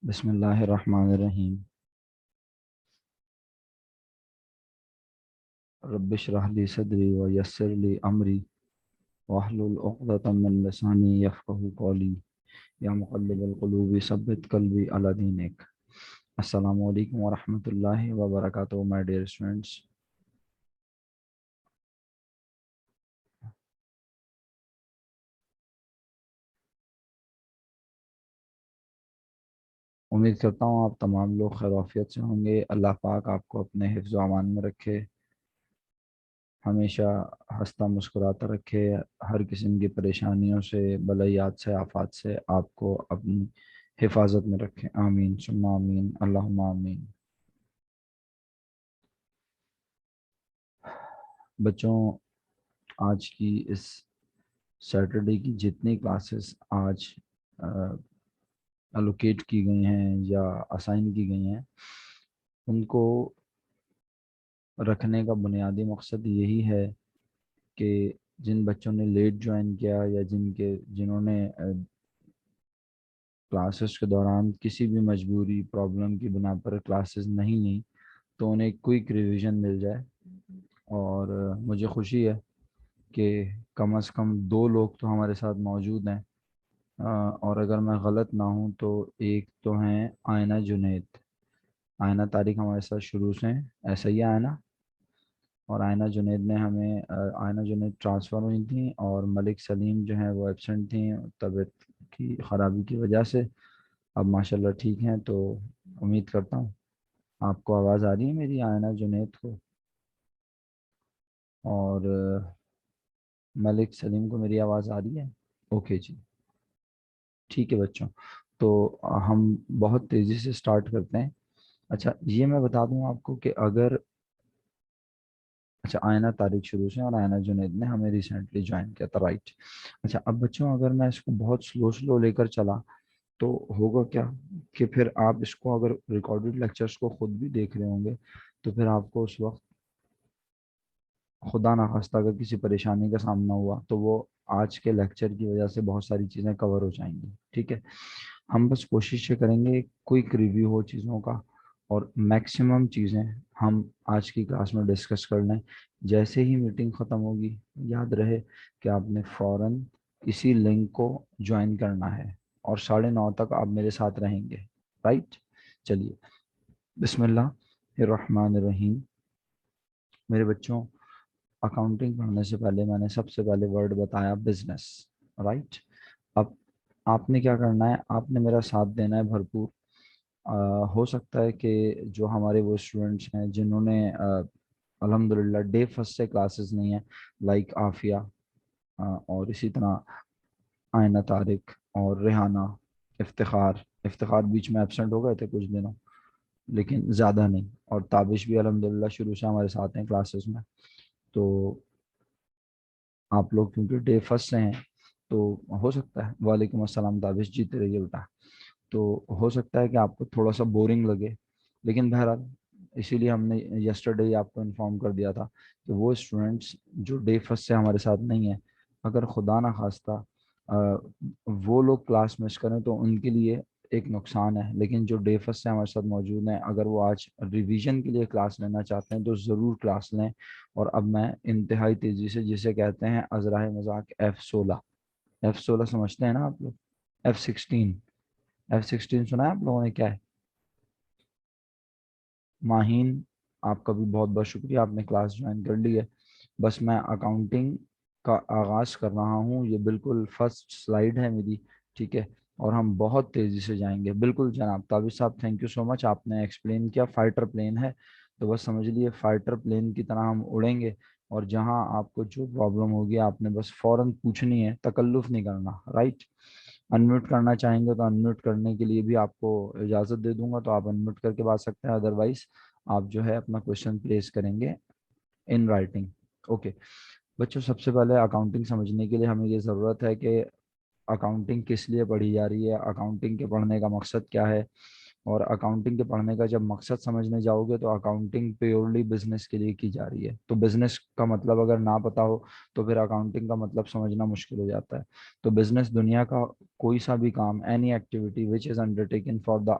बिस्मिल्लाहिर्रहमानिर्रहीम। रब्बिशरह ली सदरी व यस्सिर ली अमरी वहलुल उक़दतम मिन लिसानी यफ़क़हू क़ौली। या मुक़ल्लिबल क़ुलूबि सब्बित क़ल्बी अला दीनिक। अस्सलामु अलैकुम व रहमतुल्लाहि व बरकातुहू माय डियर स्टूडेंट्स। उम्मीद करता हूँ आप तमाम लोग खैर आफियत से होंगे। अल्लाह पाक आपको अपने हिफ्ज़ व अमान में रखे, हमेशा हंसता मुस्कुराता रखे, हर किस्म की परेशानियों से, बलैयात से, आफात से आपको अपनी हिफाजत में रखे। आमीन सुम्मा आमीन अल्लाहुम्मा आमीन। बच्चों, आज की इस सैटरडे की जितनी क्लासेस आज एलोकेट की गई हैं या असाइन की गई हैं, उनको रखने का बुनियादी मकसद यही है कि जिन बच्चों ने लेट ज्वाइन किया या जिन्होंने क्लासेस के दौरान किसी भी मजबूरी प्रॉब्लम की बिना पर क्लासेस नहीं ली, तो उन्हें क्विक रिवीजन मिल जाए। और मुझे खुशी है कि कम से कम दो लोग तो हमारे साथ मौजूद हैं। और अगर मैं गलत ना हूँ तो एक तो हैं आयना जुनैद। आयना तारिक हमारे साथ शुरू से हैं, ऐसा ही है आयना। और आयना जुनैद ने हमें आयना जुनैद ट्रांसफ़र हुई थी और मलिक सलीम जो हैं वो एब्सेंट थी तबीयत की ख़राबी की वजह से। अब माशाल्लाह ठीक हैं, तो उम्मीद करता हूँ आपको आवाज़ आ रही है मेरी आयना जुनैद को। और मलिक सलीम को मेरी आवाज़ आ रही है? ओके जी, ठीक है बच्चों। तो हम बहुत तेज़ी से स्टार्ट करते हैं। अच्छा, ये मैं बता दूं आपको कि अगर अच्छा, आयना तारिक शुरू से और आयना जुनैद ने हमें रिसेंटली ज्वाइन किया था, राइट। अच्छा, अब बच्चों अगर मैं इसको बहुत स्लो स्लो लेकर चला तो होगा क्या कि फिर आप इसको अगर रिकॉर्डेड लेक्चर्स को खुद भी देख रहे होंगे तो फिर आपको उस वक्त खुदा ना खास्ता अगर किसी परेशानी का सामना हुआ तो वो आज के लेक्चर की वजह से बहुत सारी चीज़ें कवर हो जाएंगी। ठीक है, हम बस कोशिश ये करेंगे क्विक रिव्यू हो चीज़ों का और मैक्सिमम चीज़ें हम आज की क्लास में डिस्कस कर लें। जैसे ही मीटिंग ख़त्म होगी, याद रहे कि आपने फ़ौरन इसी लिंक को ज्वाइन करना है और 9:30 तक आप मेरे साथ रहेंगे, राइट। चलिए, बिस्मिल्लाहिर्रहमानिर्रहीम। मेरे बच्चों, अकाउंटिंग पढ़ने से पहले मैंने सबसे पहले वर्ड बताया बिजनेस, राइट। अब आपने क्या करना है, आपने मेरा साथ देना है भरपूर। हो सकता है कि जो हमारे वो स्टूडेंट्स हैं जिन्होंने अल्हम्दुलिल्लाह डे फर्स्ट से क्लासेस नहीं है, लाइक आफिया और इसी तरह आयना तारिक और रेहाना, इफ्तिखार इफ्तिखार बीच में एब्सेंट हो गए थे कुछ दिनों, लेकिन ज़्यादा नहीं। और ताबिश भी अल्हम्दुलिल्लाह शुरू से हमारे साथ हैं क्लासेस में। तो आप लोग क्योंकि डे फर्स्ट से हैं तो हो सकता है, वालेकुम अस्सलाम ताबिश, जीते रहिए बेटा। तो हो सकता है कि आपको थोड़ा सा बोरिंग लगे, लेकिन बहरहाल इसीलिए हमने यस्टरडे ही आपको इन्फॉर्म कर दिया था कि वो स्टूडेंट्स जो डे फर्स्ट से हमारे साथ नहीं है, अगर खुदा ना खास्ता वो लोग क्लास मिस करें तो उनके लिए एक नुकसान है। लेकिन जो डे फर्स्ट से हमारे साथ मौजूद हैं, अगर वो आज रिवीजन के लिए क्लास लेना चाहते हैं तो ज़रूर क्लास लें। और अब मैं इंतहाई तेज़ी से, जिसे कहते हैं अजराह मजाक, F16, F16 समझते हैं ना आप लोग? F16, F16 सुना है आप लोगों ने क्या है? माहीन, आपका भी बहुत बहुत शुक्रिया, आपने क्लास ज्वाइन कर ली है। बस मैं अकाउंटिंग का आगाज़ कर रहा हूँ, ये बिल्कुल फर्स्ट स्लाइड है मेरी, ठीक है। और हम बहुत तेज़ी से जाएंगे, बिल्कुल जनाब ताबिश साहब, थैंक यू सो मच, आपने एक्सप्लेन किया। फाइटर प्लेन है तो बस समझ लिए फाइटर प्लेन की तरह हम उड़ेंगे। और जहाँ आपको जो प्रॉब्लम होगी आपने बस फ़ौरन पूछनी है, तकल्लुफ़ नहीं करना, राइट। अनम्यूट करना चाहेंगे तो अनम्यूट करने के लिए भी आपको इजाज़त दे दूंगा, तो आप अनम्यूट करके बात सकते हैं। अदरवाइज आप जो है अपना क्वेश्चन प्लेस करेंगे इन राइटिंग। ओके बच्चों, सबसे पहले अकाउंटिंग समझने के लिए हमें ये ज़रूरत है कि अकाउंटिंग किस लिए पढ़ी जा रही है, अकाउंटिंग के पढ़ने का मकसद क्या है। और अकाउंटिंग के पढ़ने का जब मकसद समझने जाओगे तो अकाउंटिंग प्योरली बिजनेस के लिए की जा रही है। तो बिजनेस का मतलब अगर ना पता हो तो फिर अकाउंटिंग का मतलब समझना मुश्किल हो जाता है। तो बिजनेस दुनिया का कोई सा भी काम, any activity which is undertaken for the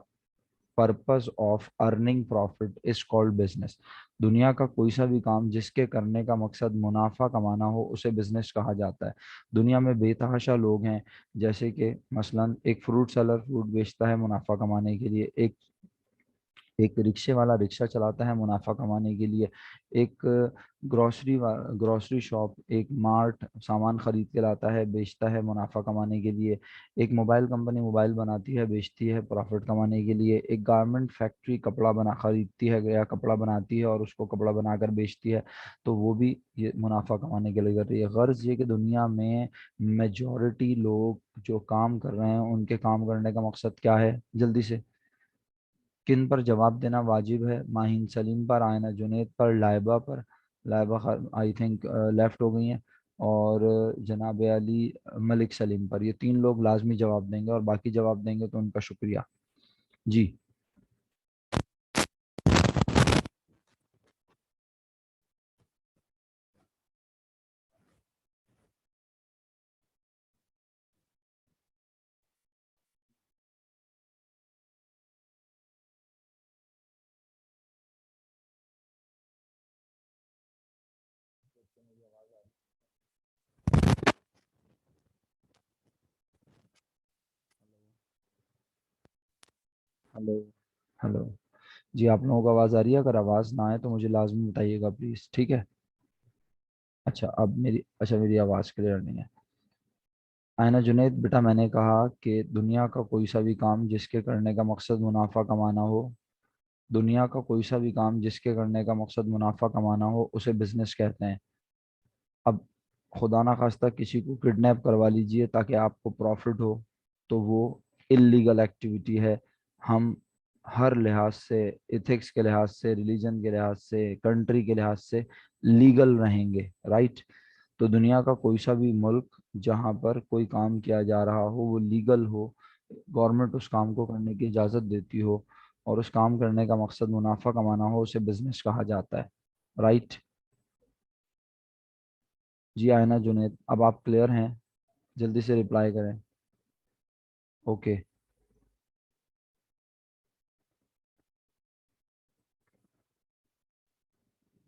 purpose of earning profit is called business. दुनिया का कोई सा भी काम जिसके करने का मकसद मुनाफा कमाना हो उसे बिजनेस कहा जाता है। दुनिया में बेतहाशा लोग हैं, जैसे कि मसलन एक फ्रूट सेलर फ्रूट बेचता है मुनाफा कमाने के लिए, एक एक रिक्शे वाला रिक्शा चलाता है मुनाफा कमाने के लिए, एक ग्रोसरी शॉप, एक मार्ट सामान खरीद के लाता है बेचता है मुनाफा कमाने के लिए, एक मोबाइल कंपनी मोबाइल बनाती है बेचती है प्रॉफिट कमाने के लिए, एक गारमेंट फैक्ट्री कपड़ा बना खरीदती है या कपड़ा बनाती है और उसको कपड़ा बनाकर बेचती है, तो वो भी ये मुनाफा कमाने के लिए कर रही है। गर्ज ये कि दुनिया में मेजॉरिटी लोग जो काम कर रहे हैं उनके काम करने का मकसद क्या है, जल्दी से किन पर जवाब देना वाजिब है? माहिन सलीम पर, आयना जुनैद पर, लाइबा पर। लाइबा आई थिंक लेफ्ट हो गई हैं। और जनाब अली मलिक सलीम पर। ये तीन लोग लाजमी जवाब देंगे और बाकी जवाब देंगे तो उनका शुक्रिया। जी। हेलो। हेलो। जी, आप लोगों को आवाज़ आ रही है? अगर आवाज़ ना आए तो मुझे लाजमी बताइएगा प्लीज़, ठीक है? अच्छा, मेरी आवाज़ क्लियर नहीं है। आयना जुनैद बेटा, मैंने कहा कि दुनिया का कोई सा भी काम जिसके करने का मकसद मुनाफा कमाना हो, दुनिया का कोई सा भी काम जिसके करने का मकसद मुनाफा कमाना हो उसे बिजनेस कहते हैं। अब खुदा ना खास्ता किसी को किडनैप करवा लीजिए ताकि आपको प्रॉफिट हो, तो वो इलीगल एक्टिविटी है। हम हर लिहाज से, इथिक्स के लिहाज से, रिलीजन के लिहाज से, कंट्री के लिहाज से लीगल रहेंगे, राइट? तो दुनिया का कोई सा भी मुल्क जहाँ पर कोई काम किया जा रहा हो वो लीगल हो, गवर्नमेंट उस काम को करने की इजाज़त देती हो और उस काम करने का मकसद मुनाफा कमाना हो, उसे बिजनेस कहा जाता है, राइट? जी आयना जुनैद, अब आप क्लियर हैं? जल्दी से रिप्लाई करें। ओके।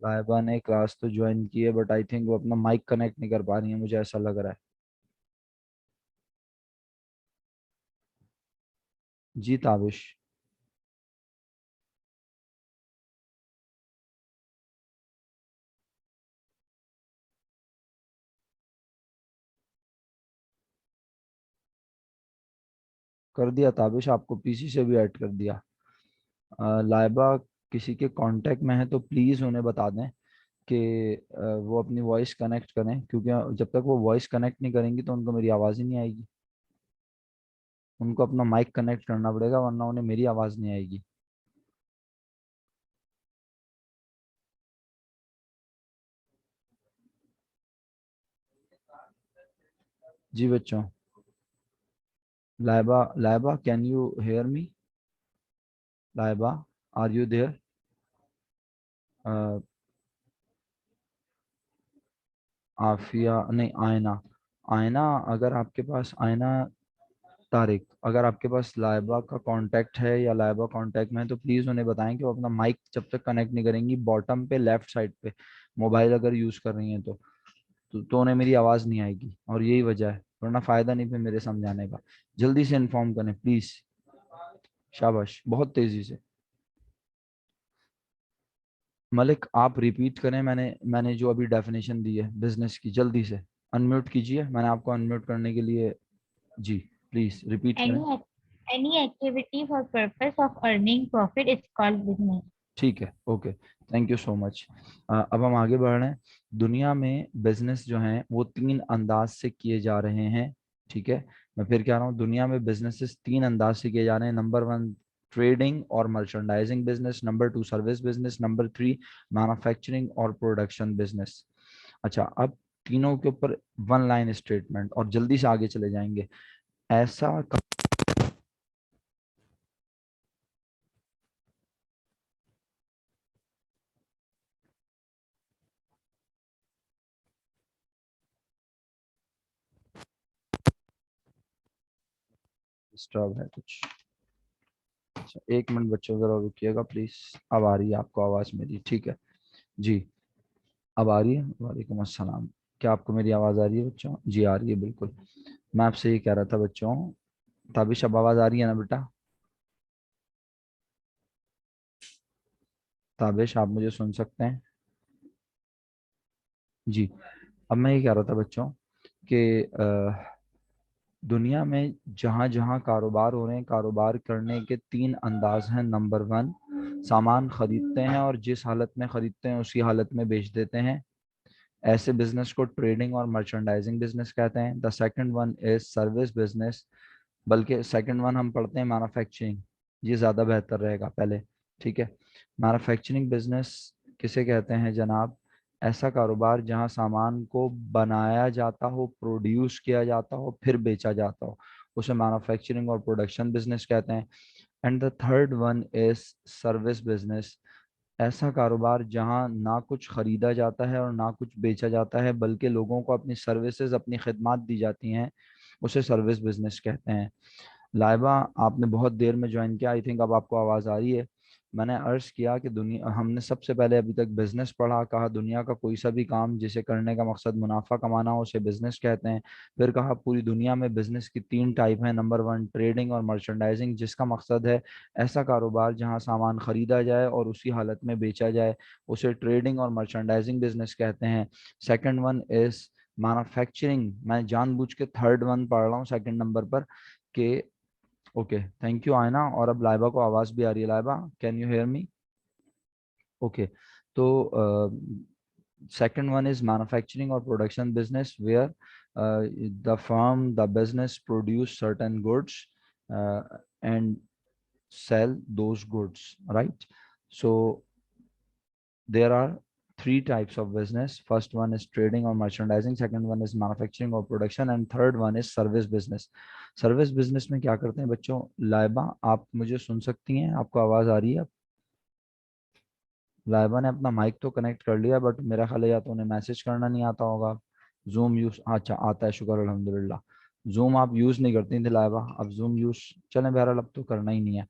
लाइबा ने क्लास तो ज्वाइन की है बट आई थिंक वो अपना माइक कनेक्ट नहीं कर पा रही है, मुझे ऐसा लग रहा है। जी ताबिश। कर दिया ताबिश, आपको पीसी से भी ऐड कर दिया। लाइबा किसी के कांटेक्ट में है तो प्लीज़ उन्हें बता दें कि वो अपनी वॉइस कनेक्ट करें, क्योंकि जब तक वो वॉइस कनेक्ट नहीं करेंगी तो उनको मेरी आवाज़ ही नहीं आएगी। उनको अपना माइक कनेक्ट करना पड़ेगा वरना उन्हें मेरी आवाज़ नहीं आएगी। जी बच्चों। Laiba, Laiba can you hear me? Laiba, are you there? Afia नहीं, आयना। आयना, अगर आपके पास आयना, तारिक, अगर आपके पास लाइबा का कांटेक्ट है या लाइबा कांटेक्ट में है तो प्लीज उन्हें बताएं कि वो अपना माइक जब तक कनेक्ट नहीं करेंगी बॉटम पे लेफ्ट साइड पे, मोबाइल अगर यूज कर रही हैं तो उन्हें मेरी आवाज नहीं आएगी और यही वजह है, वरना फायदा नहीं फिर मेरे समझाने का। जल्दी से इन्फॉर्म करें प्लीज। शाबाश, बहुत तेजी से। मलिक आप रिपीट करें, मैंने मैंने जो अभी डेफिनेशन दी है बिजनेस की, जल्दी से अनम्यूट कीजिए, मैंने आपको अनम्यूट करने के लिए। जी, प्लीज रिपीट करें। Any any activity for purpose of earning profit is called business. ठीक है, okay, thank you so much. अब हम आगे बढ़ रहे हैं। दुनिया में बिजनेस जो हैं वो तीन अंदाज से किए जा रहे हैं, ठीक है? मैं फिर कह रहा हूँ, दुनिया में बिजनेसेस तीन अंदाज से किए जा रहे हैं। नंबर वन, ट्रेडिंग और merchandising business. Number two, service business. Number three, manufacturing और प्रोडक्शन बिजनेस। अच्छा, अब तीनों के ऊपर वन लाइन स्टेटमेंट और जल्दी से आगे चले जाएंगे। ऐसा डिस्टर्ब है कुछ। अच्छा, 1 मिनट बच्चों जरा रुकिएगा प्लीज। अब आ रही है आपको आवाज मेरी? ठीक है जी, अब आ रही है। वालेकुम अस्सलाम। क्या आपको मेरी आवाज आ रही है बच्चों? जी आ रही है बिल्कुल। मैं आपसे ये कह रहा था बच्चों, ताबिश अब आवाज आ रही है ना बेटा? ताबिश आप मुझे सुन सकते हैं? जी। अब मैं ये कह रहा था बच्चों कि दुनिया में जहाँ जहाँ कारोबार हो रहे हैं, कारोबार करने के 3 अंदाज हैं। नंबर 1, सामान खरीदते हैं और जिस हालत में खरीदते हैं उसी हालत में बेच देते हैं। ऐसे बिजनेस को ट्रेडिंग और मर्चेंडाइजिंग बिजनेस कहते हैं। The second one is service business, बल्कि सेकंड वन हम पढ़ते हैं मैन्युफैक्चरिंग, ये ज़्यादा बेहतर रहेगा पहले। ठीक है, मैन्युफैक्चरिंग बिजनेस किसे कहते हैं जनाब? ऐसा कारोबार जहां सामान को बनाया जाता हो, प्रोड्यूस किया जाता हो, फिर बेचा जाता हो, उसे मैन्युफैक्चरिंग और प्रोडक्शन बिजनेस कहते हैं। And the third one is service business. ऐसा कारोबार जहां ना कुछ खरीदा जाता है और ना कुछ बेचा जाता है, बल्कि लोगों को अपनी सर्विसेज, अपनी खिदमत दी जाती हैं, उसे सर्विस बिजनेस कहते हैं। लाइबा, आपने बहुत देर में ज्वाइन किया, आई थिंक अब आपको आवाज़ आ रही है। मैंने अर्ज किया कि दुनिया, हमने सबसे पहले अभी तक बिजनेस पढ़ा, कहा दुनिया का कोई सा भी काम जिसे करने का मकसद मुनाफा कमाना हो उसे बिजनेस कहते हैं। फिर कहा पूरी दुनिया में बिजनेस की 3 टाइप हैं। नंबर 1 ट्रेडिंग और मर्चेंडाइजिंग, जिसका मकसद है ऐसा कारोबार जहां सामान खरीदा जाए और उसी हालत में बेचा जाए, उसे ट्रेडिंग और मर्चेंडाइजिंग बिजनेस कहते हैं। Second one is manufacturing. मैं जानबूझ के थर्ड वन पढ़ रहा हूँ सेकंड नंबर पर कि ओके, थैंक यू आयना। और अब लाइबा को आवाज भी आ रही है। Laiba, can you hear me? Okay. तो second one is manufacturing or production business, where the firm, the business produce certain goods uh, and sell those goods, right? So there are 3 types of business. First one is trading or merchandising, second one is manufacturing or production, and third one is service business. Service business में क्या करते हैं बच्चों? लाइबा, आप मुझे सुन सकती हैं? आपको आवाज आ रही है? लाइबा ने अपना माइक तो कनेक्ट कर लिया, बट मेरा ख्याल है या तो उन्हें मैसेज करना नहीं आता होगा। जूम यूज, अच्छा आता है, शुक्र अल्हम्दुलिल्लाह। जूम आप यूज नहीं करती थी लाइबा, अब जूम यूज, चलें बहरहाल अब तो करना ही नहीं है।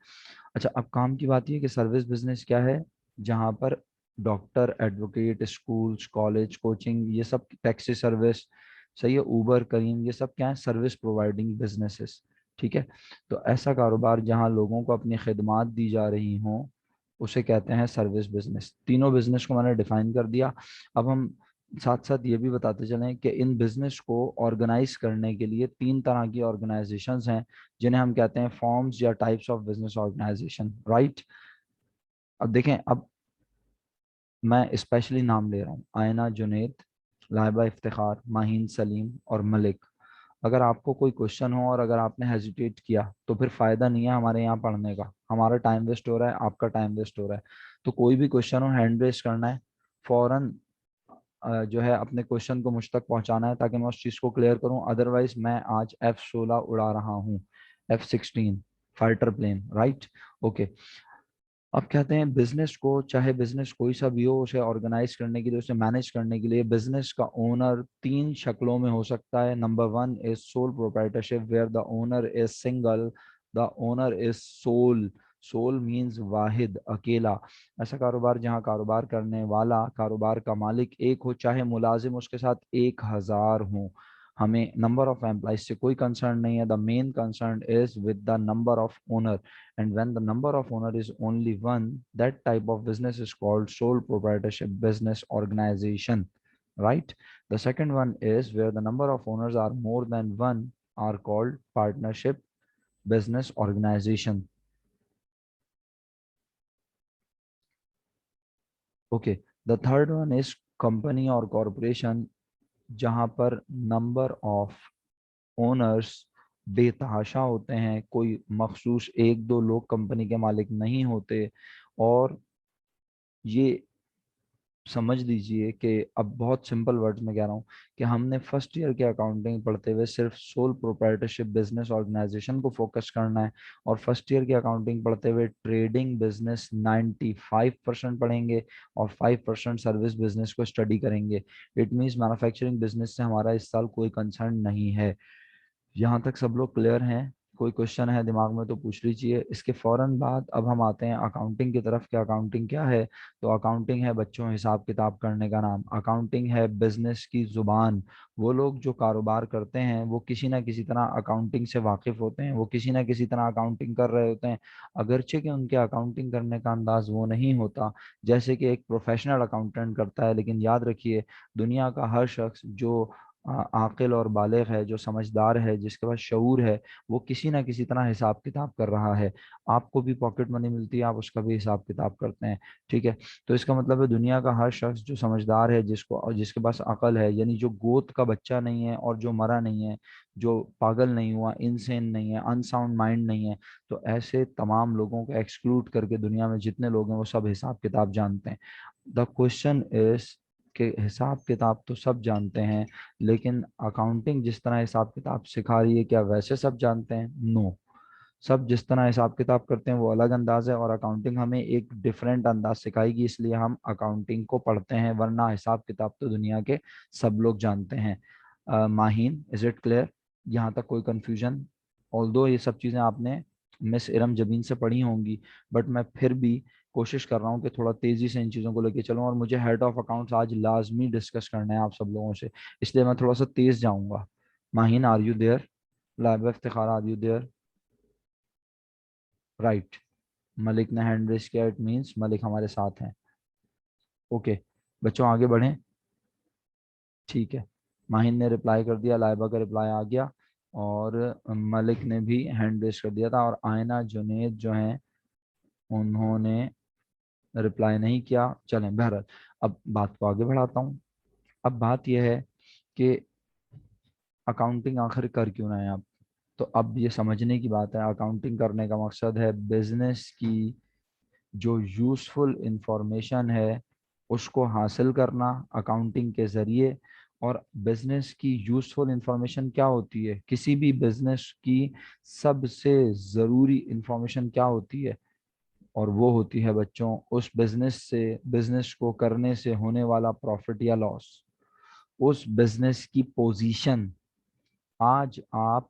अच्छा, अब काम की बात ये कि सर्विस बिजनेस क्या है? जहाँ पर doctor, advocate, schools, college, coaching, ये सब, टैक्सी सर्विस, सही है, उबर, करीम, ये सब क्या है? Service providing businesses. ठीक है, तो ऐसा कारोबार जहाँ लोगों को अपनी खिदमात दी जा रही हों, उसे कहते हैं सर्विस बिजनेस। तीनों बिजनेस को मैंने डिफाइन कर दिया। अब हम साथ साथ ये भी बताते चलें कि इन बिजनेस को ऑर्गेनाइज करने के लिए 3 तरह की ऑर्गेनाइजेशंस हैं, जिन्हें हम कहते हैं फॉर्म्स या types of business organisation, right? अब देखें, अब मैं स्पेशली नाम ले रहा हूँ, आयना, जुनैद, लाइबा इफ्तिखार, माहीन, सलीम और मलिक। अगर आपको कोई क्वेश्चन हो और अगर आपने हेजिटेट किया तो फिर फायदा नहीं है हमारे यहाँ पढ़ने का। हमारा टाइम वेस्ट हो रहा है, आपका टाइम वेस्ट हो रहा है। तो कोई भी क्वेश्चन हो, हैंड रेस करना है फौरन, जो है अपने क्वेश्चन को मुझ तक पहुंचाना है, ताकि मैं उस चीज़ को क्लियर करूं। अदरवाइज मैं आज F-16 उड़ा रहा हूँ, F-16 fighter plane, right? Okay. अब कहते हैं बिजनेस को, चाहे बिजनेस कोई सा भी हो, उसे ऑर्गेनाइज करने के लिए, उसे मैनेज करने के लिए बिजनेस का ओनर 3 शक्लों में हो सकता है। Number 1 is sole proprietorship, where the owner is single, the owner is sole. Sole means वाहिद, अकेला। ऐसा कारोबार जहां कारोबार करने वाला, कारोबार का मालिक एक हो, चाहे मुलाजिम उसके साथ 1000 हो। हमें नंबर ऑफ एम्प्लॉइज से कोई कंसर्न नहीं है। The main concern is with the number of owner, and when the number of owner is only one, that type of business is called sole proprietorship business organization, right? The second one is where the number of owners are more than one, are called partnership business organization. Okay, the third one is company or corporation, जहां पर number of owners बेतहाशा होते हैं, कोई मखसूस 1-2 लोग company के मालिक नहीं होते। और ये समझ लीजिए कि, अब बहुत सिंपल वर्ड्स में कह रहा हूँ, कि हमने फर्स्ट ईयर के अकाउंटिंग पढ़ते हुए सिर्फ सोल प्रोप्राइटरशिप बिजनेस ऑर्गेनाइजेशन को फोकस करना है, और फर्स्ट ईयर की अकाउंटिंग पढ़ते हुए ट्रेडिंग बिजनेस 95% पढ़ेंगे और 5% सर्विस बिजनेस को स्टडी करेंगे। इट मीन्स मैन्युफैक्चरिंग बिजनेस से हमारा इस साल कोई कंसर्न नहीं है। यहाँ तक सब लोग क्लियर हैं? कोई क्वेश्चन है दिमाग में तो पूछ लीजिए। इसके फौरन बाद अब हम आते हैं अकाउंटिंग की तरफ कि अकाउंटिंग क्या है। तो अकाउंटिंग है बच्चों हिसाब किताब करने का नाम। अकाउंटिंग है बिजनेस की जुबान। वो लोग जो कारोबार करते हैं वो किसी ना किसी तरह अकाउंटिंग से वाकिफ होते हैं, वो किसी ना किसी तरह अकाउंटिंग कर रहे होते हैं, अगरचे कि उनके अकाउंटिंग करने का अंदाज वो नहीं होता जैसे कि एक प्रोफेशनल अकाउंटेंट करता है। लेकिन याद रखिए, दुनिया का हर शख्स जो आकिल और बालिग है, जो समझदार है, जिसके पास शऊर है, वो किसी ना किसी तरह हिसाब किताब कर रहा है। आपको भी पॉकेट मनी मिलती है, आप उसका भी हिसाब किताब करते हैं। ठीक है, तो इसका मतलब है दुनिया का हर शख्स जो समझदार है, जिसको और जिसके पास अकल है, यानी जो गोद का बच्चा नहीं है और जो मरा नहीं है, जो पागल नहीं हुआ, इनसेन नहीं है, अनसाउंड माइंड नहीं है, तो ऐसे तमाम लोगों को एक्सक्लूड करके दुनिया में जितने लोग हैं वो सब हिसाब किताब जानते हैं। द क्वेश्चन इज कि हिसाब किताब तो सब जानते हैं, लेकिन अकाउंटिंग जिस तरह हिसाब किताब सिखा रही है क्या वैसे सब जानते हैं? नो। सब जिस तरह हिसाब किताब करते हैं वो अलग अंदाज है, और अकाउंटिंग हमें एक डिफरेंट अंदाज सिखाएगी, इसलिए हम अकाउंटिंग को पढ़ते हैं, वरना हिसाब किताब तो दुनिया के सब लोग जानते हैं। Maheen, is it clear? यहाँ तक कोई कंफ्यूजन? ऑल्दो ये सब चीज़ें आपने मिस इरम जबीन से पढ़ी होंगी, बट मैं फिर भी कोशिश कर रहा हूँ कि थोड़ा तेजी से इन चीज़ों को लेके चलूँ, और मुझे हेड ऑफ अकाउंट्स आज लाजमी डिस्कस करना है आप सब लोगों से, इसलिए मैं थोड़ा सा तेज जाऊँगा। Maheen, are you there? Laiba Iftikhar, are you there? Right. Malik ने हैंड रेस किया, इट मीन्स मलिक हमारे साथ हैं। ओके बच्चों, आगे बढ़ें। ठीक है, माहिन ने रिप्लाई कर दिया, लाइबा का रिप्लाई आ गया, और मलिक ने भी हैंड रेस कर दिया था, और आयना जुनेद जो हैं उन्होंने रिप्लाई नहीं किया। चलें बहरहाल, अब बात को आगे बढ़ाता हूँ। अब बात यह है कि अकाउंटिंग आखिर कर क्यों रहे हैं आप? तो अब ये समझने की बात है, अकाउंटिंग करने का मकसद है बिजनेस की जो यूज़फुल इंफॉर्मेशन है उसको हासिल करना अकाउंटिंग के ज़रिए। और बिजनेस की यूज़फुल इंफॉर्मेशन क्या होती है? किसी भी बिजनेस की सबसे ज़रूरी इंफॉर्मेशन क्या होती है? और वो होती है बच्चों, उस बिजनेस से, बिजनेस को करने से होने वाला प्रॉफिट या लॉस, उस बिजनेस की पोजीशन। आज आप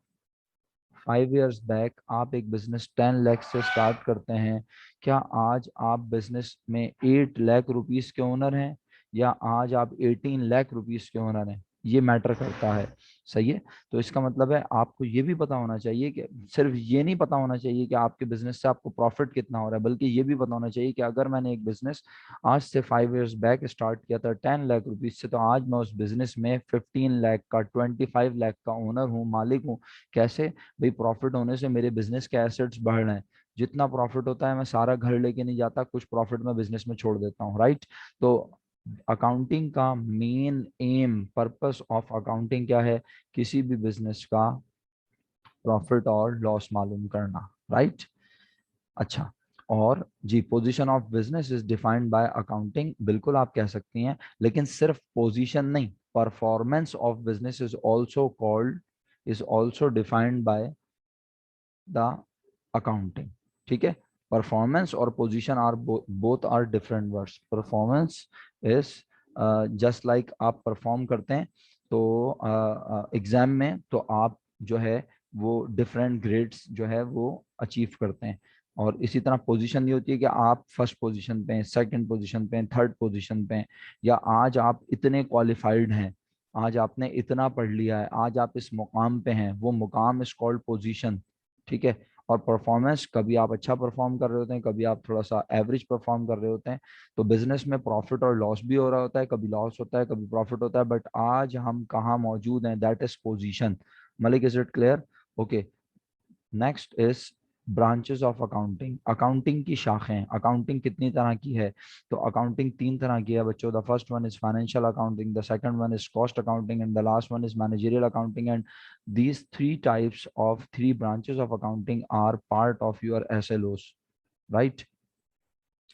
5 इयर्स बैक आप एक बिजनेस 10 लाख से स्टार्ट करते हैं, क्या आज आप बिजनेस में 8 लाख रुपीस के ओनर हैं, या आज आप 18 लाख रुपीस के ओनर हैं? ये मैटर करता है। सही है, तो इसका मतलब है आपको ये भी पता होना चाहिए कि सिर्फ ये नहीं पता होना चाहिए कि आपके बिजनेस से आपको प्रॉफिट कितना हो रहा है, बल्कि ये भी पता होना चाहिए कि अगर मैंने एक बिजनेस आज से 5 इयर्स बैक स्टार्ट किया था 10 लाख रुपीस से, तो आज मैं उस बिजनेस में 15 लाख का, 25 लाख का ओनर हूँ, मालिक हूँ। कैसे? भाई प्रॉफिट होने से मेरे बिजनेस के एसेट्स बढ़ रहे हैं। जितना प्रॉफिट होता है मैं सारा घर लेके नहीं जाता, कुछ प्रॉफिट मैं बिजनेस में छोड़ देता हूँ। राइट? तो अकाउंटिंग का main M, purpose of accounting क्या है? किसी भी बिजनेस का प्रॉफिट और लॉस मालूम करना। राइट? अच्छा, और जी, position of business is defined by accounting, बिल्कुल आप कह सकती हैं, लेकिन सिर्फ पोजीशन नहीं, performance of business is also called, is also defined by the accounting. ठीक है, परफॉर्मेंस और position are both are different words. Performance is just like आप परफॉर्म करते हैं तो एग्जाम में, तो आप जो है वो डिफरेंट ग्रेड्स जो है वो अचीव करते हैं। और इसी तरह पोजीशन ये होती है कि आप फर्स्ट पोजीशन पे हैं, सेकंड पोजीशन पे हैं, थर्ड पोजीशन पे हैं, या आज आप इतने क्वालिफाइड हैं, आज आपने इतना पढ़ लिया है, आज आप इस मुकाम पे हैं, वो मुकाम इज कॉल्ड पोजीशन। ठीक है, और परफॉर्मेंस, कभी आप अच्छा परफॉर्म कर रहे होते हैं, कभी आप थोड़ा सा एवरेज परफॉर्म कर रहे होते हैं। तो बिजनेस में प्रॉफिट और लॉस भी हो रहा होता है, कभी लॉस होता है, कभी प्रॉफिट होता है, बट आज हम कहाँ मौजूद हैं, that is position. Malik, is it clear? Okay, next is branches of accounting. Accounting की शाखें, अकाउंटिंग कितनी तरह की है? तो अकाउंटिंग 3 तरह की है बच्चों। The first one is financial accounting, the second one is cost accounting, and the last one is managerial accounting. And these three types of three branches of accounting are part of your SLOs, right?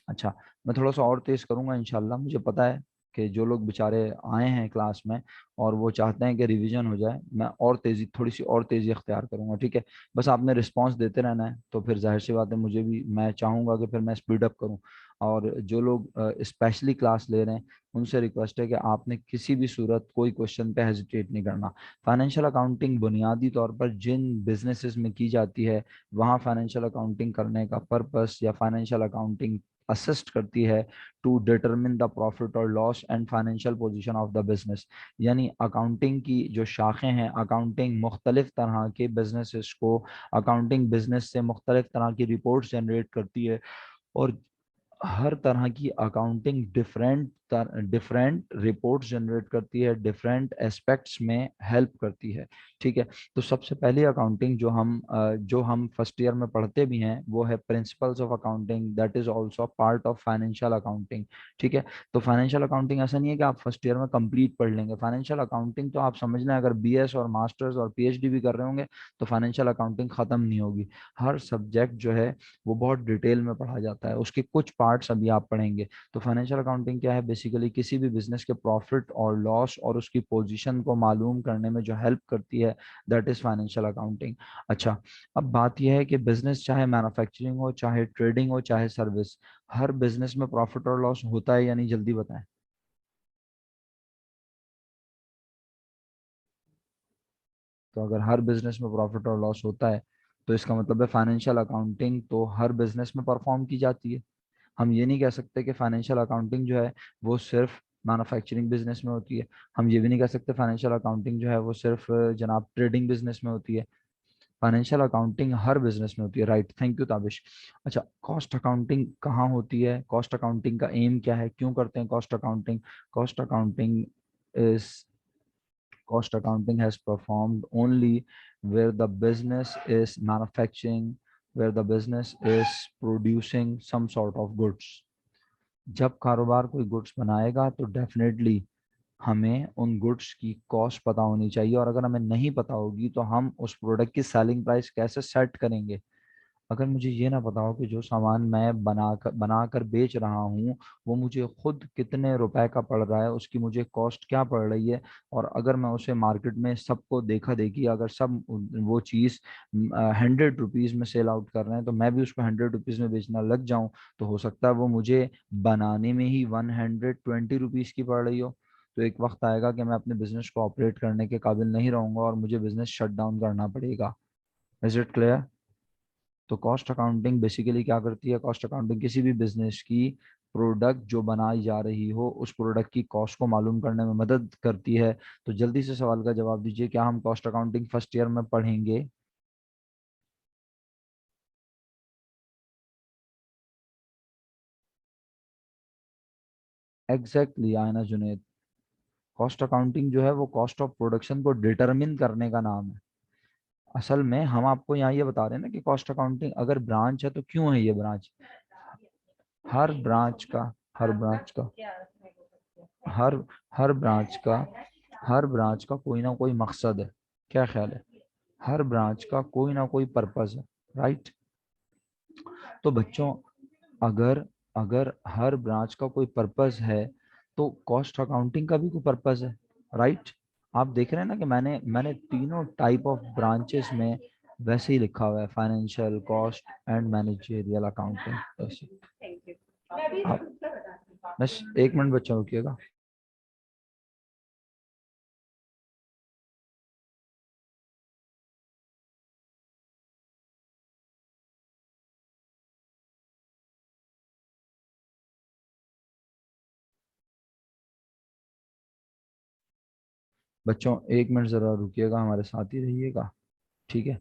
अच्छा, मैं थोड़ा सा और तेज करूंगा इंशाल्लाह। मुझे पता है कि जो लोग बेचारे आए हैं क्लास में और वो चाहते हैं कि रिवीजन हो जाए, मैं और तेजी, थोड़ी सी और तेजी अख्तियार करूंगा। ठीक है, बस आपने रिस्पांस देते रहना है, तो फिर जाहिर सी बात है मुझे भी, मैं चाहूंगा कि फिर मैं स्पीड अप करूं। और जो लोग स्पेशली क्लास ले रहे हैं उनसे रिक्वेस्ट है कि आपने किसी भी सूरत कोई क्वेश्चन पे हेजिटेट नहीं करना। फाइनेंशियल अकाउंटिंग बुनियादी तौर पर जिन बिजनेसेस में की जाती है वहाँ फाइनेंशियल अकाउंटिंग करने का पर्पस या फाइनेंशियल अकाउंटिंग असिस्ट करती है टू डिटरमिन द प्रॉफिट और loss and financial position of the business. यानी अकाउंटिंग की जो शाखें हैं, अकाउंटिंग मुख्तलिफ तरह के बिजनेसेस को, अकाउंटिंग बिजनेस से मुख्तलिफ तरह की रिपोर्ट्स जनरेट करती है और हर तरह की accounting different different reports generate करती है, डिफरेंट एस्पेक्ट्स में हेल्प करती है। ठीक है। तो सबसे पहली अकाउंटिंग जो हम फर्स्ट ईयर में पढ़ते भी हैं वो है principles of accounting, that is also part of financial accounting. ठीक है। तो फाइनेंशियल अकाउंटिंग ऐसा नहीं है कि आप फर्स्ट ईयर में कंप्लीट पढ़ लेंगे। फाइनेंशियल अकाउंटिंग तो आप समझ लें, अगर बीएस और मास्टर्स और पीएचडी भी कर रहे होंगे तो फाइनेंशियल अकाउंटिंग खत्म नहीं होगी। हर सब्जेक्ट जो है वो बहुत डिटेल में पढ़ा जाता है, उसके कुछ पार्ट्स अभी आप पढ़ेंगे। तो फाइनेंशियल अकाउंटिंग क्या है, बेसिकली किसी भी बिजनेस के प्रॉफिट और लॉस और उसकी पोजीशन को मालूम करने में जो हेल्प करती है, दैट इज फाइनेंशियल अकाउंटिंग। अच्छा, अब बात यह है कि बिजनेस चाहे मैन्युफैक्चरिंग हो, चाहे ट्रेडिंग हो, चाहे सर्विस, हर बिजनेस में प्रॉफिट और लॉस होता है या नहीं, जल्दी बताएं। तो अगर हर बिजनेस में प्रॉफिट और लॉस होता है तो इसका मतलब है फाइनेंशियल अकाउंटिंग तो हर बिजनेस में परफॉर्म की जाती है। हम ये नहीं कह सकते कि फाइनेंशियल अकाउंटिंग जो है वो सिर्फ मैन्युफैक्चरिंग बिजनेस में होती है। हम ये भी नहीं कह सकते फाइनेंशियल अकाउंटिंग जो है वो सिर्फ जनाब ट्रेडिंग बिजनेस में होती है। फाइनेंशियल अकाउंटिंग हर बिजनेस में होती है। Right, thank you Tabish. अच्छा, कॉस्ट अकाउंटिंग कहाँ होती है, कॉस्ट अकाउंटिंग का एम क्या है, क्यों करते हैं cost accounting? Cost accounting is cost accounting has performed only where the business is manufacturing, where the business is producing some sort of goods। जब कारोबार कोई गुड्स बनाएगा तो डेफिनेटली हमें उन गुड्स की कॉस्ट पता होनी चाहिए, और अगर हमें नहीं पता होगी तो हम उस प्रोडक्ट की सेलिंग प्राइस कैसे सेट करेंगे? अगर मुझे ये ना पता हो कि जो सामान मैं बनाकर बेच रहा हूँ वो मुझे खुद कितने रुपए का पड़ रहा है, उसकी मुझे कॉस्ट क्या पड़ रही है, और अगर मैं उसे मार्केट में सबको देखा देखी अगर सब वो चीज़ 100 रुपीज़ में सेल आउट कर रहे हैं तो मैं भी उसको 100 रुपीज़ में बेचना लग जाऊं, तो हो सकता है वो मुझे बनाने में ही 120 रुपीज़ की पड़ रही हो। तो एक वक्त आएगा कि मैं अपने बिजनेस को ऑपरेट करने के काबिल नहीं रहूंगा और मुझे बिजनेस शट डाउन करना पड़ेगा। Is it clear? तो कॉस्ट अकाउंटिंग बेसिकली क्या करती है, कॉस्ट अकाउंटिंग किसी भी बिजनेस की प्रोडक्ट जो बनाई जा रही हो उस प्रोडक्ट की कॉस्ट को मालूम करने में मदद करती है। तो जल्दी से सवाल का जवाब दीजिए, क्या हम कॉस्ट अकाउंटिंग फर्स्ट ईयर में पढ़ेंगे? एग्जैक्टली आयना जुनेद, कॉस्ट अकाउंटिंग जो है वो कॉस्ट ऑफ प्रोडक्शन को डिटरमिन करने का नाम है। असल में हम आपको यहाँ ये बता रहे हैं ना कि कॉस्ट अकाउंटिंग अगर ब्रांच है तो क्यों है ये ब्रांच? हर ब्रांच का हर ब्रांच का हर हर ब्रांच का हर ब्रांच का कोई ना कोई मकसद है। क्या ख्याल है? हर ब्रांच का कोई ना कोई पर्पस है। राइट। तो बच्चों, अगर अगर हर ब्रांच का कोई पर्पस है तो कॉस्ट अकाउंटिंग का भी कोई पर्पस है। राइट। आप देख रहे हैं ना कि मैंने मैंने तीनों टाइप ऑफ ब्रांचेस में वैसे ही लिखा हुआ है, financial, cost and managerial accounting ऐसे। आप बस एक मिनट बच्चों रुकिएगा। बच्चों एक मिनट जरा रुकिएगा, हमारे साथ ही रहिएगा। ठीक है।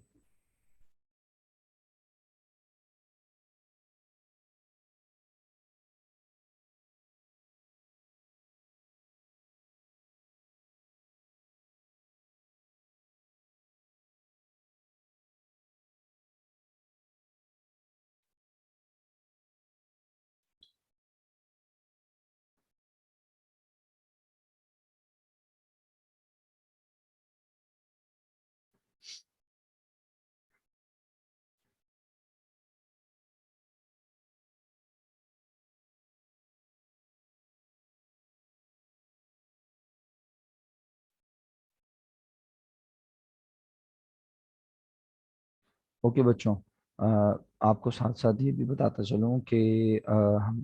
ओके बच्चों, आपको साथ साथ ये भी बताता चलूँ कि हम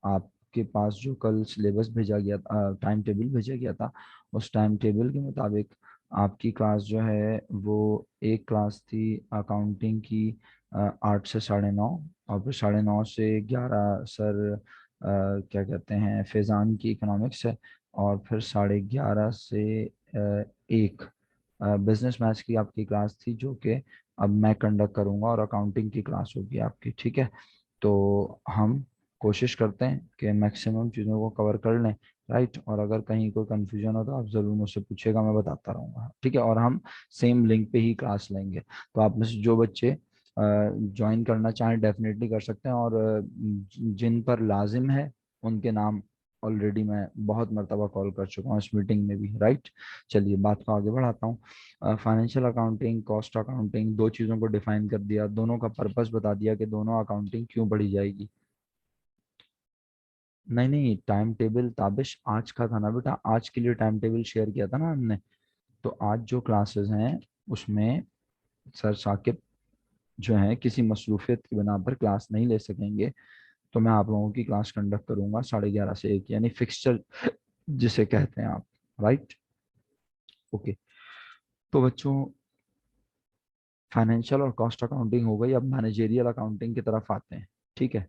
आपके पास जो कल सिलेबस भेजा गया, टाइम टेबल भेजा गया था, उस टाइम टेबल के मुताबिक आपकी क्लास जो है वो एक क्लास थी अकाउंटिंग की 8 से 9:30, और फिर 9:30 से 11 सर क्या कहते हैं फैज़ान की इकोनॉमिक्स है, और फिर 11:30 से 1 बिजनेस मैथ्स की आपकी क्लास थी, जो कि अब मैं कंडक्ट करूंगा, और अकाउंटिंग की क्लास होगी आपकी। ठीक है, तो हम कोशिश करते हैं कि मैक्सिमम चीज़ों को कवर कर लें। राइट, और अगर कहीं कोई कंफ्यूजन हो तो आप ज़रूर मुझसे पूछेगा, मैं बताता रहूँगा। ठीक है, और हम सेम लिंक पे ही क्लास लेंगे, तो आप में से जो बच्चे ज्वाइन करना चाहें डेफिनेटली कर सकते हैं, और जिन पर लाजिम है उनके नाम ऑलरेडी मैं बहुत मरतबा कॉल कर चुका हूँ इस मीटिंग में भी। राइट, चलिए बात को आगे बढ़ाता हूँ। फाइनेंशियल अकाउंटिंग, कॉस्ट अकाउंटिंग, दो चीज़ों को डिफाइन कर दिया, दोनों का पर्पस बता दिया कि दोनों अकाउंटिंग क्यों पढ़ी जाएगी। नहीं नहीं, टाइम टेबल ताबिश आज का था ना बेटा, आज के लिए टाइम टेबल शेयर किया था ना हमने। तो आज जो क्लासेस हैं उसमें सर साकिब जो है किसी मसरूफियत की बिना पर क्लास नहीं ले सकेंगे, तो मैं आप लोगों की क्लास कंडक्ट करूंगा 11:30 से 1, यानी फिक्सचर जिसे कहते हैं आप। Right, okay. तो बच्चों, फाइनेंशियल और कॉस्ट अकाउंटिंग हो गई, अब मैनेजेरियल अकाउंटिंग की तरफ आते हैं। ठीक है,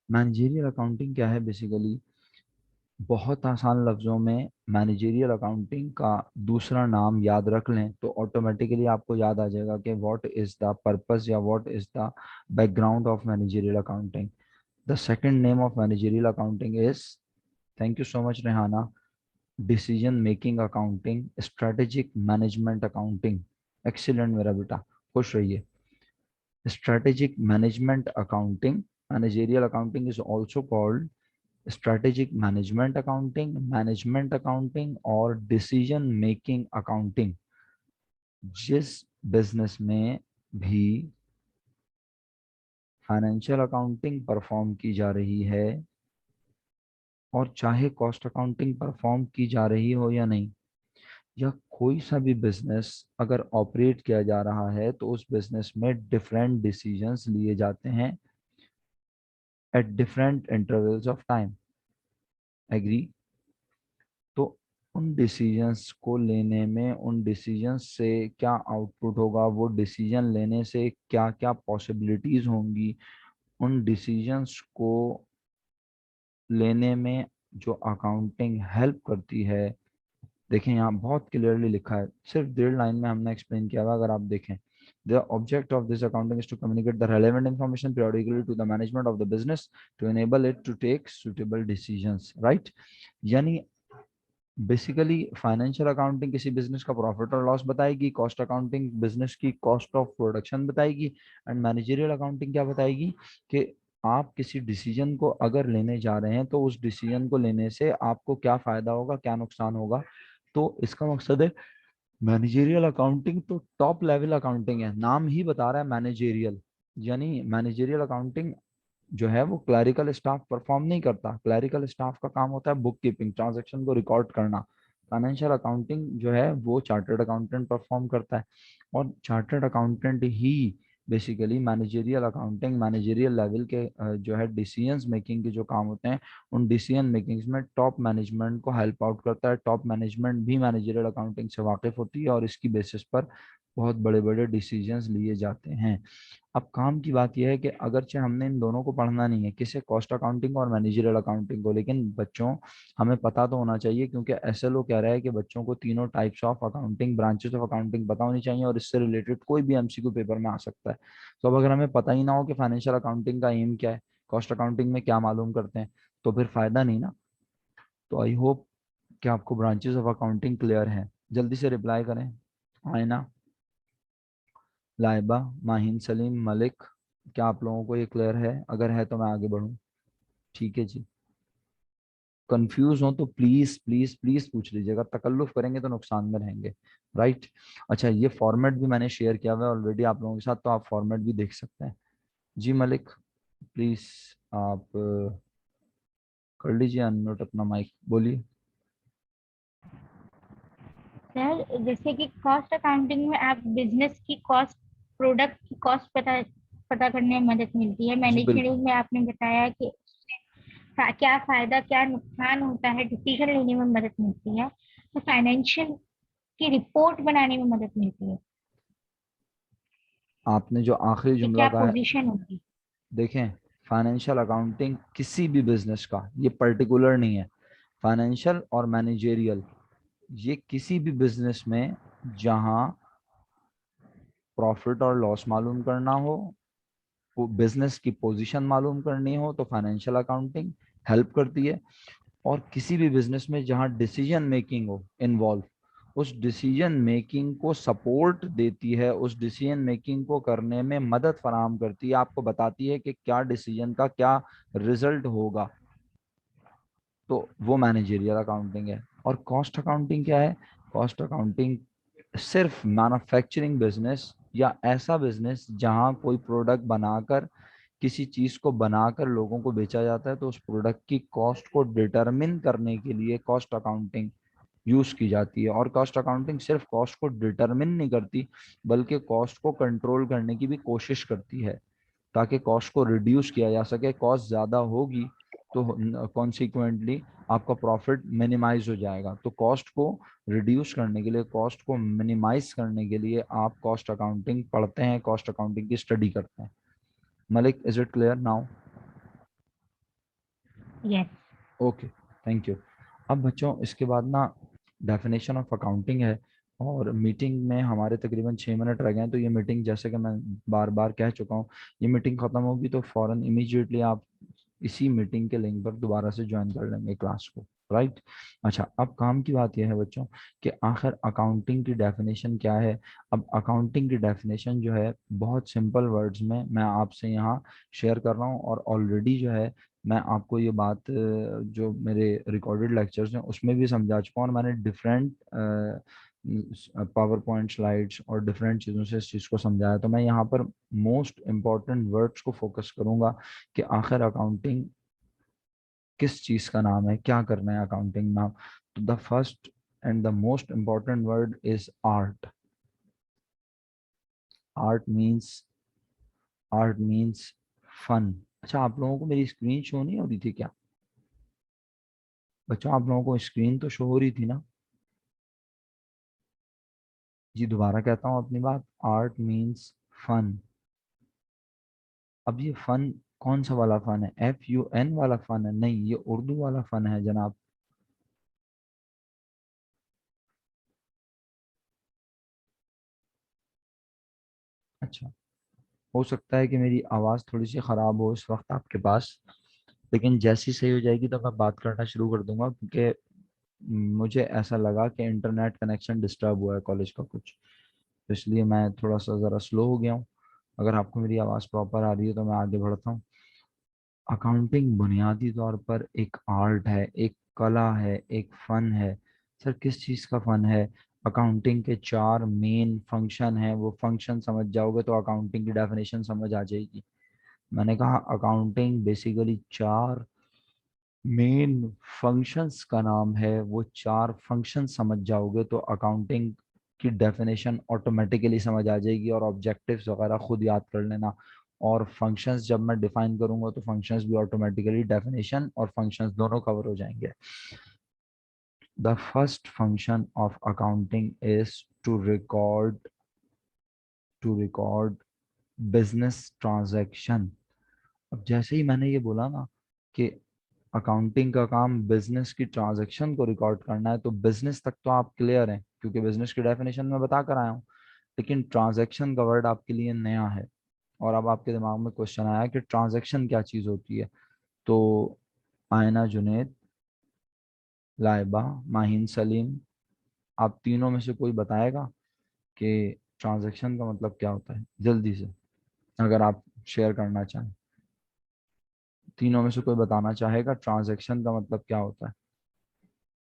मैनेजेरियल अकाउंटिंग क्या है बेसिकली, बहुत आसान लफ्जों में मैनेजेरियल अकाउंटिंग का दूसरा नाम याद रख लें तो ऑटोमेटिकली आपको याद आ जाएगा कि व्हाट इज द पर्पस या what is the background of managerial accounting. The second name of managerial accounting is, thank you so much Rehana, decision making accounting, strategic management accounting. Excellent मेरा बेटा, खुश रहिए। Strategic management accounting, managerial accounting is also called strategic management accounting और decision making accounting। जिस business में भी financial accounting perform की जा रही है, और चाहे कॉस्ट अकाउंटिंग परफॉर्म की जा रही हो या नहीं, या कोई सा भी बिजनेस अगर ऑपरेट किया जा रहा है, तो उस बिजनेस में डिफरेंट डिसीजंस लिए जाते हैं at different intervals of time। Agree? तो उन डिसीजंस को लेने में, उन डिसीजंस से क्या आउटपुट होगा, वो डिसीजन लेने से क्या क्या पॉसिबिलिटीज होंगी, उन डिसीजंस को लेने में जो अकाउंटिंग हेल्प करती है। देखें यहाँ बहुत क्लियरली लिखा है, सिर्फ 1.5 लाइन में हमने एक्सप्लेन किया हुआ, अगर आप देखें। The object of this accounting is to communicate the relevant information periodically to the management of the business to enable it to take suitable decisions। right, यानी बेसिकली फाइनेंशियल अकाउंटिंग किसी business का profit और loss बताएगी, cost accounting business की cost of production बताएगी, and managerial accounting क्या बताएगी कि आप किसी डिसीजन को अगर लेने जा रहे हैं तो उस डिसीजन को लेने से आपको क्या फायदा होगा, क्या नुकसान होगा। तो इसका मकसद है मैनेजेरियल अकाउंटिंग, तो टॉप लेवल अकाउंटिंग है, नाम ही बता रहा है मैनेजेरियल। यानी मैनेजेरियल अकाउंटिंग जो है वो क्लरिकल स्टाफ परफॉर्म नहीं करता, क्लरिकल स्टाफ का काम होता है बुक कीपिंग, ट्रांजेक्शन को रिकॉर्ड करना। फाइनेंशियल अकाउंटिंग जो है वो चार्टर्ड अकाउंटेंट परफॉर्म करता है, और चार्टर्ड अकाउंटेंट ही basically managerial accounting, managerial level के जो है डिसीजंस मेकिंग के जो काम होते हैं, उन डिसीजन मेकिंग्स में टॉप मैनेजमेंट को हेल्प आउट करता है। टॉप मैनेजमेंट भी मैनेजेरियल अकाउंटिंग से वाकिफ होती है, और इसकी बेसिस पर बहुत बड़े बड़े डिसीजंस लिए जाते हैं। अब काम की बात यह है कि अगरचे हमने इन दोनों को पढ़ना नहीं है, किसे, कॉस्ट अकाउंटिंग और मैनेजरियल अकाउंटिंग को, लेकिन बच्चों हमें पता तो होना चाहिए, क्योंकि एसएलओ कह रहा है कि बच्चों को तीनों types of accounting, branches of accounting पता होनी चाहिए, और इससे रिलेटेड कोई भी एमसीक्यू पेपर में आ सकता है। तो अब अगर हमें पता ही ना हो कि फाइनेंशियल अकाउंटिंग का एम क्या है, कॉस्ट अकाउंटिंग में क्या मालूम करते हैं, तो फिर फायदा नहीं ना। तो आई होप कि आपको ब्रांचेस ऑफ अकाउंटिंग क्लियर है। जल्दी से रिप्लाई करें। आयना, लाइबा, माहिन, सलीम, मलिक, क्या आप लोगों को ये क्लियर है? अगर है तो मैं आगे बढ़ूं। ठीक है जी, कंफ्यूज हो तो प्लीज प्लीज प्लीज पूछ लीजिएगा, तकल्लुफ करेंगे तो नुकसान में रहेंगे। राइट, अच्छा ये फॉर्मेट भी मैंने शेयर किया हुआ है ऑलरेडी आप लोगों के साथ, तो आप फॉर्मेट भी देख सकते हैं। जी मलिक, प्लीज आप कर लीजिए अनम्यूट अपना माइक, बोलिए। सर जैसे कि कॉस्ट अकाउंटिंग में आप बिजनेस की कॉस्ट प्रोडक्ट की कॉस्ट पता पता करने में मदद मिलती है। जी मैनेजमेंट बिल्कुल। में आपने बताया कि क्या फायदा क्या नुकसान होता है, डिसीजन लेने में मदद मिलती है। तो फाइनेंशियल की रिपोर्ट बनाने में मदद मिलती है आपने जो आखिरी कि जुमला क्या कहा है, पोजीशन होगी। देखें, फाइनेंशियल अकाउंटिंग किसी भी बिजनेस का, ये पर्टिकुलर नहीं है, फाइनेंशियल और मैनेजेरियल, ये किसी भी बिजनेस में जहां प्रॉफिट और लॉस मालूम करना हो, बिजनेस की पोजीशन मालूम करनी हो, तो फाइनेंशियल अकाउंटिंग हेल्प करती है। और किसी भी बिजनेस में जहां डिसीजन मेकिंग हो इन्वॉल्व, उस डिसीजन मेकिंग को सपोर्ट देती है, उस डिसीजन मेकिंग को करने में मदद फराहम करती है, आपको बताती है कि क्या डिसीजन का क्या रिजल्ट होगा, तो वो मैनेजेरियल अकाउंटिंग है। और कॉस्ट अकाउंटिंग क्या है? कॉस्ट अकाउंटिंग सिर्फ मैन्युफैक्चरिंग बिजनेस या ऐसा बिजनेस जहां कोई प्रोडक्ट बनाकर, किसी चीज को बनाकर लोगों को बेचा जाता है, तो उस प्रोडक्ट की कॉस्ट को डिटरमिन करने के लिए कॉस्ट अकाउंटिंग यूज की जाती है। और कॉस्ट अकाउंटिंग सिर्फ कॉस्ट को डिटरमिन नहीं करती, बल्कि कॉस्ट को कंट्रोल करने की भी कोशिश करती है, ताकि कॉस्ट को रिड्यूस किया जा सके। कॉस्ट ज़्यादा होगी तो कॉन्सिक्वेंटली आपका प्रॉफिट मिनिमाइज हो जाएगा। तो कॉस्ट को रिड्यूस करने के लिए, कॉस्ट को मिनिमाइज करने के लिए आप कॉस्ट अकाउंटिंग पढ़ते हैं, कॉस्ट अकाउंटिंग की स्टडी करते हैं। Malik, is it clear now? Yes. Okay, thank you. अब बच्चों, इसके बाद ना डेफिनेशन ऑफ अकाउंटिंग है, और मीटिंग में हमारे तकरीबन 6 मिनट रह गए हैं। तो ये मीटिंग, जैसे कि मैं बार बार कह चुका हूँ, ये मीटिंग ख़त्म होगी तो फ़ौरन इमीडिएटली आप इसी मीटिंग के लिंक पर दोबारा से ज्वाइन कर लेंगे क्लास को, राइट? अच्छा, अब काम की बात यह है बच्चों कि आखिर अकाउंटिंग की डेफिनेशन क्या है। अब अकाउंटिंग की डेफिनेशन जो है, बहुत सिंपल वर्ड्स में मैं आपसे यहाँ शेयर कर रहा हूँ, और ऑलरेडी जो है मैं आपको ये बात जो मेरे रिकॉर्डेड लेक्चर्स हैं उसमें भी समझा चुका हूँ, और मैंने डिफरेंट पावर पॉइंट स्लाइड्स और डिफरेंट चीज़ों से इस चीज़ को समझाया। तो मैं यहाँ पर मोस्ट इम्पॉर्टेंट वर्ड्स को फोकस करूँगा कि आखिर अकाउंटिंग किस चीज़ का नाम है, क्या करना है अकाउंटिंग नाम। तो the first and the most important word is art. Art means art means fun. अच्छा, आप लोगों को मेरी स्क्रीन शो नहीं हो रही थी क्या? बच्चों, आप लोगों को स्क्रीन तो शो हो रही थी ना? जी, दोबारा कहता हूँ अपनी बात। Art means fun. अब ये फन कौन सा वाला फन है? FUN वाला फन है? नहीं, ये उर्दू वाला फन है जनाब। अच्छा, हो सकता है कि मेरी आवाज़ थोड़ी सी ख़राब हो इस वक्त आपके पास, लेकिन जैसी सही हो जाएगी तो मैं बात करना शुरू कर दूंगा, क्योंकि मुझे ऐसा लगा कि इंटरनेट कनेक्शन डिस्टर्ब हुआ है कॉलेज का कुछ, तो इसलिए मैं थोड़ा सा ज़रा स्लो हो गया हूँ। अगर आपको मेरी आवाज़ प्रॉपर आ रही है तो मैं आगे बढ़ता हूँ। अकाउंटिंग बुनियादी तौर पर एक आर्ट है, एक कला है, एक फन है। सर, किस चीज़ का फन है? अकाउंटिंग के 4 मेन फंक्शन हैं, वो फंक्शन समझ जाओगे तो अकाउंटिंग की डेफिनेशन समझ आ जाएगी। मैंने कहा अकाउंटिंग बेसिकली 4 मेन फंक्शंस का नाम है, वो 4 फंक्शन समझ जाओगे तो अकाउंटिंग की डेफिनेशन ऑटोमेटिकली समझ आ जाएगी, और ऑब्जेक्टिव्स वगैरह खुद याद कर लेना। और फंक्शंस जब मैं डिफाइन करूंगा तो फंक्शंस भी ऑटोमेटिकली डेफिनेशन और फंक्शंस दोनों कवर हो जाएंगे। The first function of accounting is to record business transaction. अब जैसे ही मैंने ये बोला ना कि अकाउंटिंग का काम बिजनेस की ट्रांजैक्शन को रिकॉर्ड करना है, तो बिजनेस तक तो आप क्लियर हैं क्योंकि बिजनेस की डेफिनेशन में बता कर आया हूँ। लेकिन ट्रांजैक्शन का वर्ड आपके लिए नया है, और अब आपके दिमाग में क्वेश्चन आया कि ट्रांजैक्शन क्या चीज़ होती है। तो आयना जुनैद, लाइबा, माहिन सलीम, आप तीनों में से कोई बताएगा कि ट्रांजैक्शन का मतलब क्या होता है? जल्दी से, अगर आप शेयर करना चाहें। तीनों में से कोई बताना चाहेगा ट्रांजैक्शन का मतलब क्या होता है?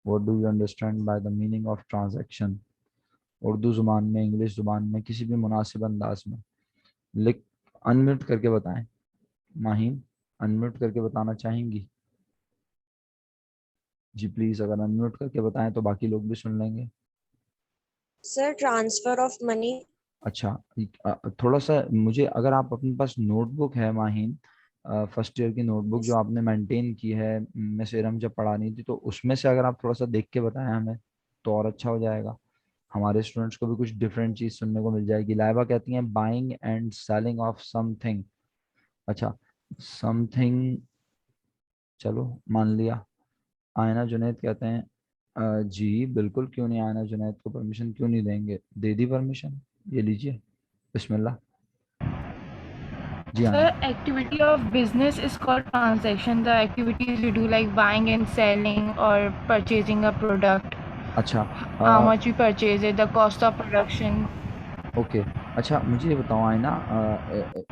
What do you understand by the meaning of transaction? Urdu जुबान में, इंग्लिश जुबान में, किसी भी मुनासिब अंदाज में लिख, अनम्यूट करके बताएं। माहिम, अनम्यूट करके बताना चाहेंगी? जी प्लीज, अगर अनम्यूट करके बताएं तो बाकी लोग भी सुन लेंगे। Sir transfer of money. अच्छा, थोड़ा सा मुझे, अगर आप अपने पास नोटबुक है माहिन, फर्स्ट ईयर की नोटबुक जो आपने मेंटेन की है, सेरम जब पढ़ानी थी, तो उसमें से अगर आप थोड़ा सा देख के बताएं हमें तो और अच्छा हो जाएगा। हमारे स्टूडेंट्स को भी कुछ डिफरेंट चीज सुनने को मिल जाएगी। लाइबा कहती हैं buying and selling of something. अच्छा, समथिंग, चलो मान लिया। आयना जुनैद कहते हैं जी बिल्कुल, क्यों नहीं, आयना जुनैद को परमिशन क्यों नहीं देंगे, दे दी परमिशन, ये लीजिए, बिस्मिल्लाह। जी Sir, आयना। activity of business is called transaction. The activities you do like buying and selling or purchasing a product. अच्छा, How much you purchase it, the cost of production. Okay. अच्छा मुझे ये बताओ Aina,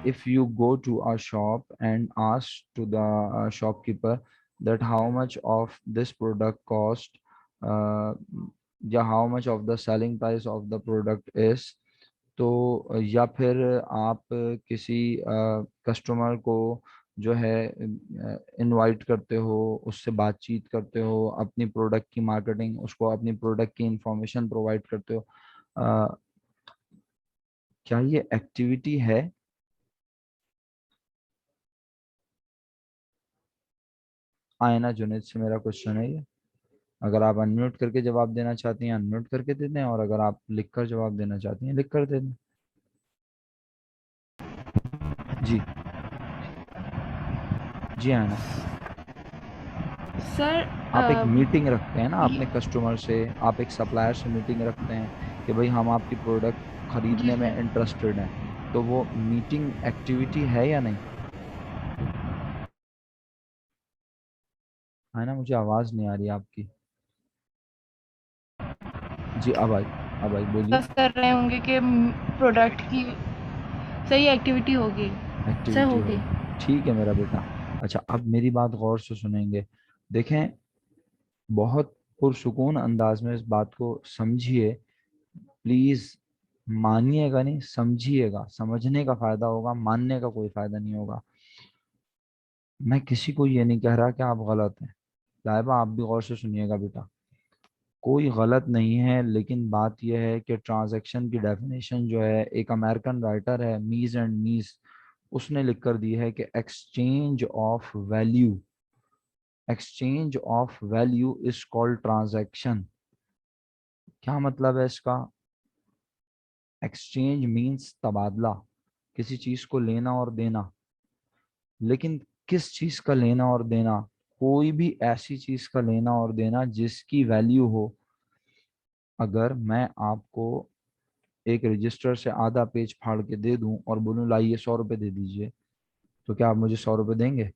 if you go to a shop and ask to the shopkeeper that how much of this product cost, या how much of the selling price of the product is, तो या फिर आप किसी कस्टमर को जो है इनवाइट करते हो, उससे बातचीत करते हो, अपनी प्रोडक्ट की मार्केटिंग, उसको अपनी प्रोडक्ट की इंफॉर्मेशन प्रोवाइड करते हो, क्या ये एक्टिविटी है? आयना जुनेद से मेरा क्वेश्चन है ये। अगर आप अनम्यूट करके जवाब देना चाहती हैं अनम्यूट करके दे दें, और अगर आप लिखकर जवाब देना चाहती हैं लिख कर दे दें। जी, जी आयना। Sir, आप एक मीटिंग रखते हैं ना ये अपने कस्टमर से, आप एक सप्लायर से मीटिंग रखते हैं कि भाई हम आपकी प्रोडक्ट जी खरीदने में सर। इंटरेस्टेड हैं, तो वो मीटिंग एक्टिविटी है या नहीं? है ना, मुझे आवाज नहीं आ रही आपकी। जी अब आई, बोलिए। डिस्कस कर रहे होंगे कि प्रोडक्ट की सही एक्टिविटी होगी। सर एक्टिविटी होगी। होगी, ठीक है मेरा बेटा। अच्छा, अब मेरी बात गौर से सुनेंगे। देखें, बहुत पुरसुकून अंदाज में इस बात को समझिए प्लीज। मानिएगा नहीं, समझिएगा, समझने का फायदा होगा, मानने का कोई फायदा नहीं होगा। मैं किसी को ये नहीं कह रहा कि आप गलत हैं। लाइबा आप भी गौर से सुनिएगा बेटा, कोई गलत नहीं है, लेकिन बात यह है कि ट्रांजैक्शन की डेफिनेशन जो है, एक अमेरिकन राइटर है मीज एंड मीज, उसने लिख कर दी है कि exchange of value, exchange of value is called transaction. क्या मतलब है इसका? एक्सचेंज मीन्स तबादला, किसी चीज को लेना और देना। लेकिन किस चीज का लेना और देना? कोई भी ऐसी चीज का लेना और देना जिसकी वैल्यू हो। अगर मैं आपको एक रजिस्टर से आधा पेज फाड़ के दे दूं और बोलूं लाइए 100 रुपए दे दीजिए, तो क्या आप मुझे 100 रुपए देंगे?